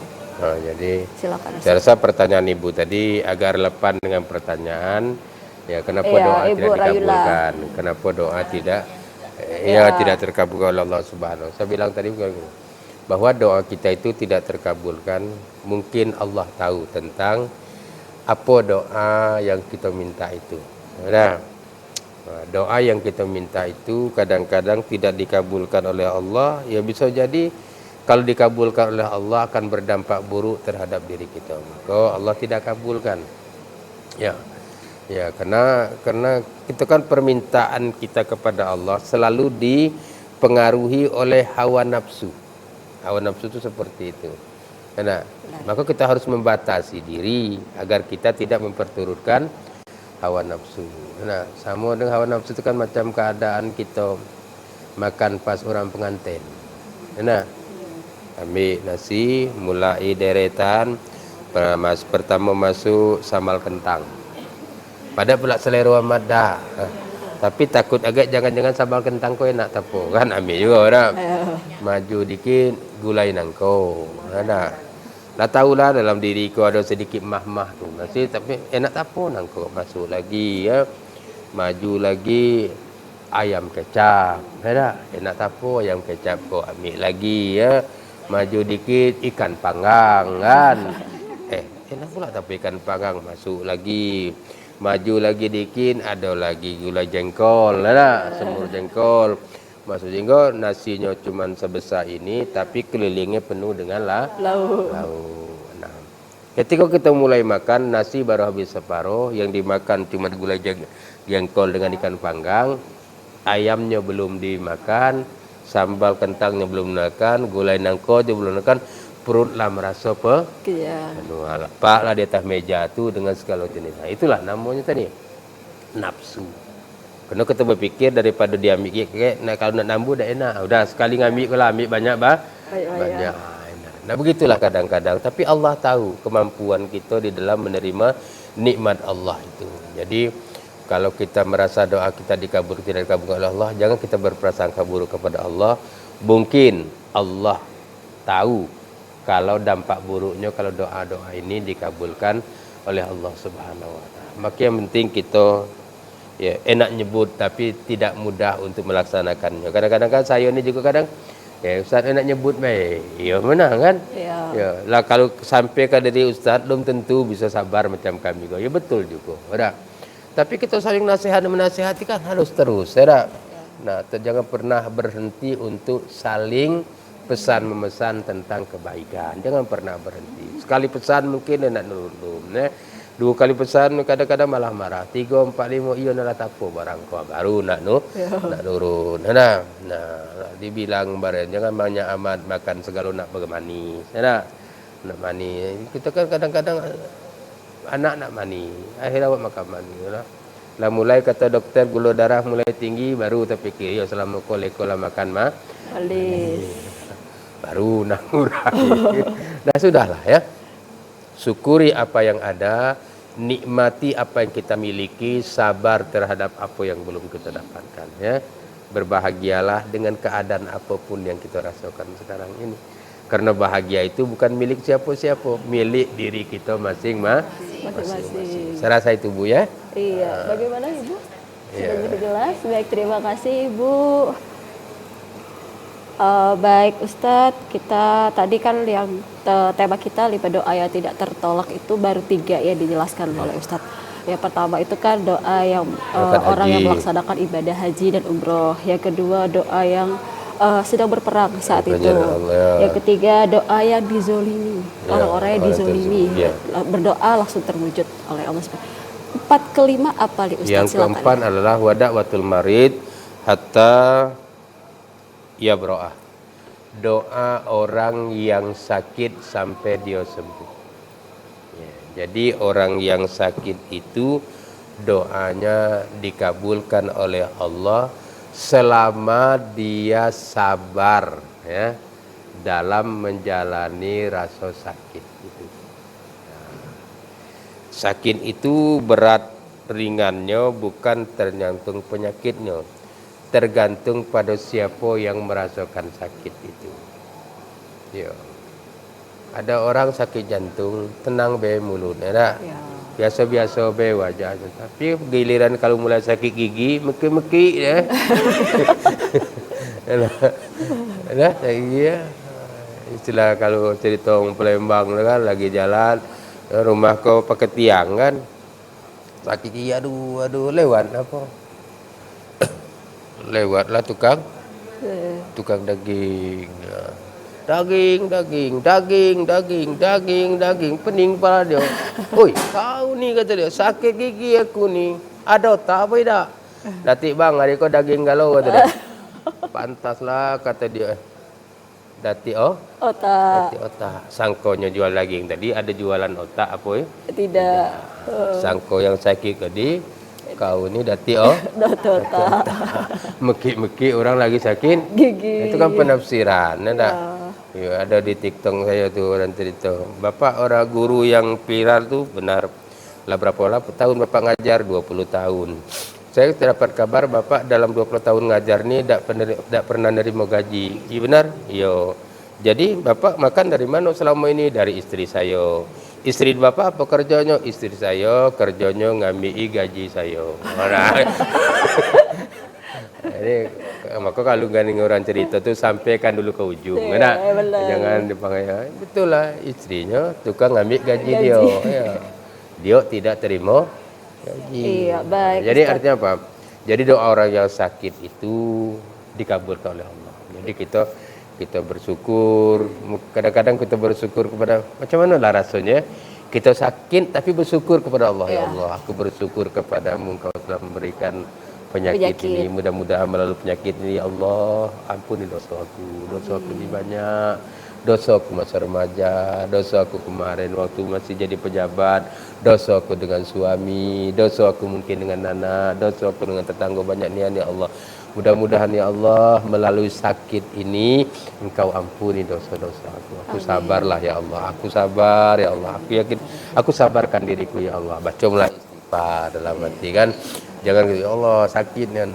Jadi silakan. Saya rasa pertanyaan Ibu tadi agak relevan dengan pertanyaan, ya, kenapa doa Ibu tidak dikabulkan, kenapa doa tidak tidak terkabul oleh Allah Subhanahu. Saya bilang tadi bahwa doa kita itu tidak terkabulkan, mungkin Allah tahu tentang apa doa yang kita minta itu. Nah, doa yang kita minta itu kadang-kadang tidak dikabulkan oleh Allah, ya bisa jadi kalau dikabulkan oleh Allah akan berdampak buruk terhadap diri kita. Maka Allah tidak kabulkan. Ya, karena itu kan permintaan kita kepada Allah selalu dipengaruhi oleh hawa nafsu. Hawa nafsu itu seperti itu. Nah, maka kita harus membatasi diri agar kita tidak memperturutkan hawa nafsu. Nah, sama dengan hawa nafsu itu kan macam keadaan kita makan pas orang pengantin. Nah, ambil nasi, mulai deretan, pertama masuk sambal kentang. Pada pula selera amat dah. Tapi takut agak jangan-jangan sambal kentang kau enak tapo kan, ambil juga orang. Maju dikit gulai nangko. Ada. Lah tahulah dalam diri kau ada sedikit mah-mah tu. Masih tapi enak tapo nangko, masuk lagi ya. Maju lagi ayam kecap. Ada. Enak tapo ayam kecap kau ambil lagi ya. Maju dikit ikan panggang kan. Enak pula tapi ikan panggang, masuk lagi. Maju lagi dikit ada lagi gulai jengkol, ada semur jengkol. Masuk jengkol, nasinya cuma sebesar ini tapi kelilingnya penuh dengan lauk. Nah, ketika kita mulai makan, nasi baru habis separuh, yang dimakan cuma gulai jengkol dengan ikan panggang, ayamnya belum dimakan, sambal kentangnya belum dimakan, gulai nangko juga belum dimakan. Perutlah merasa pak lah di atas meja tu dengan segala jenis. Nah, itulah namanya tadi nafsu. Karena kita berpikir daripada dia ambil kalau nak nambah dah enak. Udah sekali ngambil kalau ambil banyak banyak. Nah begitulah kadang-kadang. Tapi Allah tahu kemampuan kita di dalam menerima nikmat Allah itu. Jadi kalau kita merasa doa kita dikabul tidak dikabul oleh Allah, jangan kita berprasangka buruk kepada Allah. Mungkin Allah tahu kalau dampak buruknya kalau doa-doa ini dikabulkan oleh Allah Subhanahu wa taala. Maka yang penting kita ya enak nyebut tapi tidak mudah untuk melaksanakannya. Kadang-kadang kan saya ni juga kadang ustaz enak nyebut baik. Ya mana kan? Ya. Lah kalau sampai ke dari ustaz belum tentu bisa sabar macam kami. Ya betul juga. Ada. Tapi kita saling nasihat dan menasihati kan harus terus, ya. Nah, jangan pernah berhenti untuk saling pesan memesan tentang kebaikan. Jangan pernah berhenti. Sekali pesan mungkin nak nurun, dua kali pesan kadang-kadang malah marah. 3, 4, 5 iya nak apa barang kau baru nak nurun. Nah, dibilang barang jangan banyak amat makan segala nak bermanis. Nak manis. Kita kan kadang-kadang anak nak manis. Akhirnya awak makan manis. Lah mulai kata doktor gula darah mulai tinggi baru terfikir ya selama kolek-kolek makan manis. Baru nak ngurangi. Nah sudahlah ya. Syukuri apa yang ada, nikmati apa yang kita miliki, sabar terhadap apa yang belum kita dapatkan ya. Berbahagialah dengan keadaan apapun yang kita rasakan sekarang ini. Karena bahagia itu bukan milik siapa-siapa, milik diri kita masing-masing. Saya rasa itu Bu ya. Iya, bagaimana Ibu? Sudah Iya. jelas. Baik, terima kasih Ibu. Baik Ustadz, kita tadi kan yang tema kita 5 doa yang tidak tertolak itu baru 3 ya dijelaskan oleh Ustadz. Yang pertama itu kan doa yang orang yang melaksanakan ibadah haji dan umroh. Yang kedua doa yang sedang berperang saat itu. Yang ketiga doa yang dizolimi, orang-orang yang dizolimi berdoa langsung terwujud oleh Allah Subhanahu. 4 kelima apa nih Ustadz? Yang keempat adalah wadawatul marid hatta ya bro'ah. Doa orang yang sakit sampai dia sembuh. Ya, jadi orang yang sakit itu doanya dikabulkan oleh Allah selama dia sabar ya dalam menjalani rasa sakit itu. Sakit itu berat ringannya bukan tergantung penyakitnya. Tergantung pada siapa yang merasakan sakit itu. Ya. Ada orang sakit jantung, tenang be mulut, ya. Biasa-biasa be wajahnya. Tapi giliran kalau mulai sakit gigi, meki-meki ya. Ada ya. Istilah kalau cerita orang Palembang kan lagi jalan rumah kau pakai tiang kan. Sakit gigi aduh lewat apa? Lewatlah tukang daging. Daging, pening kepala dia. Oi, kau ni kata dia, sakit gigi aku ni. Ada tak apa tak? Datik bang, hari kau daging galau kata dia. Pantaslah kata dia. Dati Otak. otak. Sangkonya jual daging tadi ada jualan otak apa ya? Tidak. Sangko yang sakit tadi kau ini dati Otak. meki-meki orang lagi sakit. Gigi. Itu kan penafsiran, ada. Ya, ada di TikTok saya tuh orang cerita. Bapak orang guru yang viral tuh benar. Lah berapa tahun Bapak ngajar? 20 tahun. Saya dapat kabar Bapak dalam 20 tahun ngajar nih tidak pernah nerima gaji. Iya benar? Iya. Jadi Bapak makan dari mana selama ini? Dari istri saya. Istri Bapak apa kerjanya? Istri saya kerjanya ngambil gaji saya. Jadi maka kalau gandeng orang cerita tuh sampaikan dulu ke ujung. Jangan dipanggil. Betul lah istrinya tukang ngambil gaji dia. Ya. Dia tidak terima gaji. Iya, baik. Jadi Ustaz. artinya apa? Jadi doa orang yang sakit itu dikabulkan oleh Allah. Jadi kita bersyukur. Kadang-kadang kita bersyukur kepada macam mana lah rasanya. Kita sakit tapi bersyukur kepada Allah. Ya Allah, aku bersyukur kepadamu Engkau telah memberikan penyakit ini. Mudah-mudahan melalui penyakit ini ya Allah ampuni dosa aku ini banyak. Dosa aku masa remaja, dosa aku kemarin waktu masih jadi pejabat, dosa aku dengan suami, dosa aku mungkin dengan anak, dosa aku dengan tetangga banyak nian ya Allah. Mudah-mudahan ya Allah melalui sakit ini Engkau ampuni dosa-dosa aku. Aku sabarlah ya Allah. Aku sabar ya Allah. Aku yakin aku sabarkan diriku ya Allah. Bacalah istighfar dalam hati kan. Jangan ya Allah sakit kan.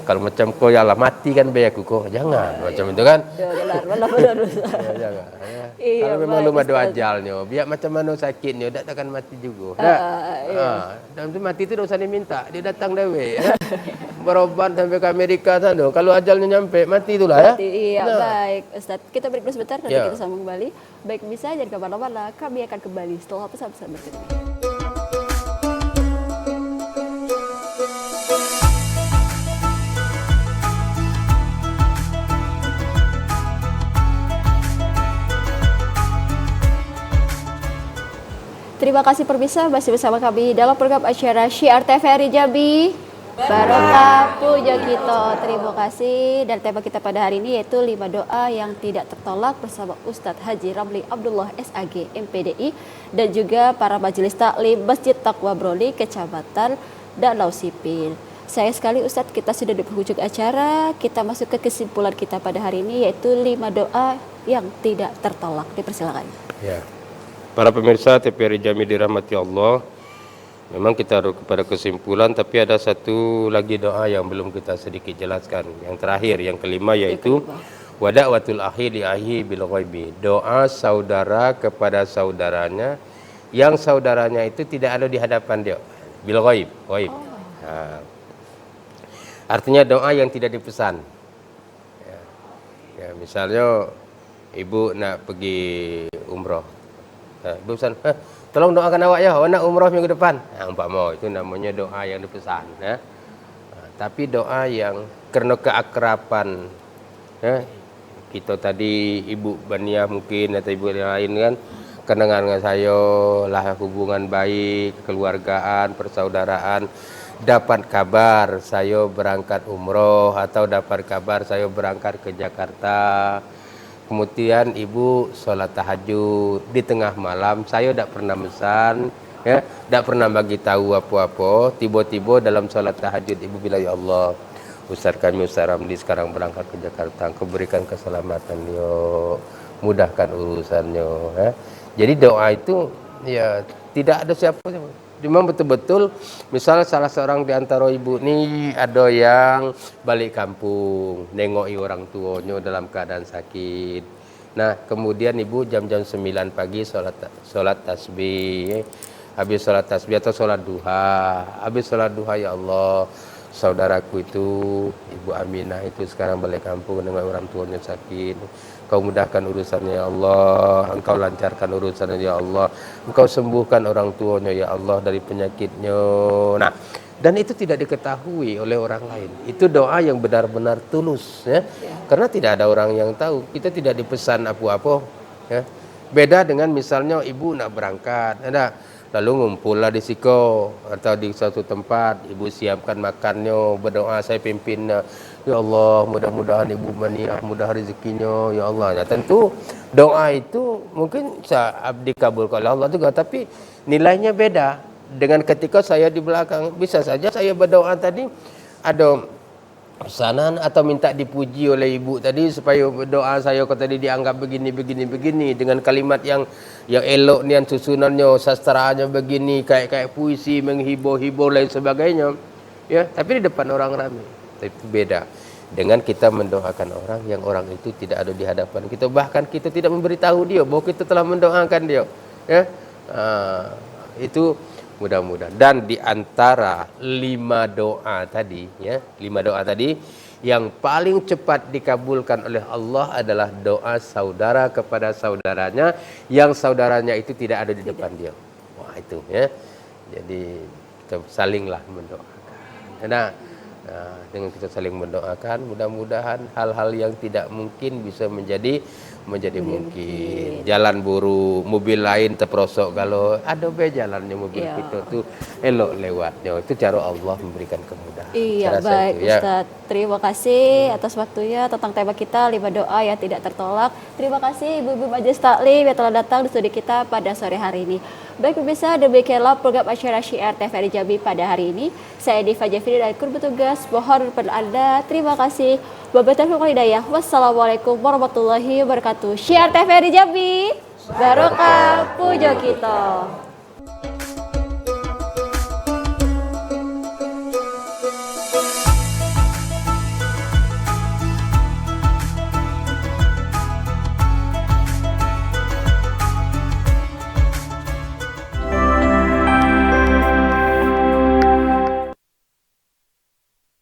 Kalau macam kau ya Allah mati kan bayaku kok. Jangan macam itu kan. Benar. Ya, jangan. Ya. Iya, Kalau memang baik, lu madu Ustaz. ajalnya, biar macam mana sakitnya, tak akan mati juga. Iya. Dan tu mati tu tak usah diminta, dia datang dewe. Ya. Berobat sampai ke Amerika sana. Kalau ajalnya nyampe, mati itulah ya. Iya, Nah. baik Ustaz. Kita break dulu sebentar, nanti Ya. kita sambung kembali. Baik, bisa jadi kemana-mana, kami akan kembali setelah pesan-pesan berikut ini. Terima kasih pemirsa masih bersama kami dalam program acara Syiar TVRI Jambi. Barokah puja kita. Terima kasih. Dan tema kita pada hari ini yaitu 5 doa yang tidak tertolak bersama Ustadz Haji Ramli Abdullah SAG MPDI dan juga para majelis taklim Masjid Taqwa Broni Kecamatan Danau Sipil. Sayang sekali Ustadz, kita sudah di penghujung acara. Kita masuk ke kesimpulan kita pada hari ini yaitu 5 doa yang tidak tertolak. Dipersilakan. Ya. Para pemirsa TVRI Jambi dirahmati Allah. Memang kita harus kepada kesimpulan, tapi ada satu lagi doa yang belum kita sedikit jelaskan. Yang terakhir, yang kelima yaitu wada'watul akhi li akhi bil ghaibi. Doa saudara kepada saudaranya yang saudaranya itu tidak ada di hadapan dia. Bil ghaib, ghaib. Nah, artinya doa yang tidak dipesan. Ya, misalnya ibu nak pergi umrah. Ibu pesan, tolong doakan awak ya, awak nak umrah minggu depan. Umpama itu namanya doa yang dipesan. Ya. Tapi doa yang karena keakraban, ya, kita tadi ibu Bania mungkin atau ibu yang lain kan, kenangan dengan saya lah hubungan baik, keluargaan, persaudaraan. Dapat kabar saya berangkat umroh atau dapat kabar saya berangkat ke Jakarta. Kemudian ibu sholat tahajud di tengah malam, saya tidak pernah mesan, ya, tidak pernah bagi tahu apa-apa. Tiba-tiba dalam sholat tahajud ibu bilang, ya Allah, Ustaz kami Ustaz Ramli sekarang berangkat ke Jakarta, Engkau berikan keselamatan, yo, mudahkan urusannya. Ya. Jadi doa itu ya tidak ada siapa. Cuma betul-betul misalnya salah seorang di antara ibu ini ada yang balik kampung, nengoki orang tuanya dalam keadaan sakit. Nah, kemudian ibu jam-jam 9 pagi sholat tasbih. Habis sholat tasbih atau sholat duha. Habis sholat duha, ya Allah, saudaraku itu, Ibu Aminah itu sekarang balik kampung dengan orang tuanya sakit. Kau mudahkan urusannya ya Allah, Engkau lancarkan urusannya ya Allah, Engkau sembuhkan orang tuanya ya Allah dari penyakitnya. Nah, dan itu tidak diketahui oleh orang lain. Itu doa yang benar-benar tulus, ya. Karena tidak ada orang yang tahu. Kita tidak dipesan apa-apa, ya. Beda dengan misalnya ibu nak berangkat, ada lalu ngumpullah di siko atau di suatu tempat, ibu siapkan makannya, berdoa saya pimpin, ya Allah mudah-mudahan ibu maniah, mudah rezekinya, ya Allah. Ya, tentu doa itu mungkin dikabulkan oleh Allah juga, tapi nilainya beda dengan ketika saya di belakang. Bisa saja saya berdoa tadi ada pesanan atau minta dipuji oleh ibu tadi supaya doa saya tadi dianggap begini dengan kalimat yang elok nian, susunannya sastraannya begini, kayak puisi menghibur-hibur lain sebagainya, ya, tapi di depan orang ramai. Itu beda dengan kita mendoakan orang yang orang itu tidak ada di hadapan kita, bahkan kita tidak memberitahu dia bahwa kita telah mendoakan dia, ya. Itu mudah-mudahan. Dan di antara 5 doa tadi, ya, 5 doa tadi, yang paling cepat dikabulkan oleh Allah adalah doa saudara kepada saudaranya yang saudaranya itu tidak ada di depan dia. Wah, itu, ya. Jadi kita salinglah mendoakan. Nah, dengan kita saling mendoakan, mudah-mudahan hal-hal yang tidak mungkin bisa menjadi mungkin. Jalan buruk, mobil lain terperosok, kalau ada jalannya mobil kita tuh elok lewatnya. Itu cara Allah memberikan kemudahan. Iya, baik itu, ya. Ustaz. Terima kasih atas waktunya tentang tema kita 5 doa yang tidak tertolak. Terima kasih ibu-ibu Majelis Taklim yang telah datang di studi kita pada sore hari ini. Baik pemirsa, demikianlah program acara Syiar TVRI Jambi pada hari ini. Saya Diva Jafiri dari kru petugas. Mohon pada Anda. Terima kasih. Wabillahi hidayah. Wassalamualaikum warahmatullahi wabarakatuh. Syiar TVRI Jambi, barokah pujo kita.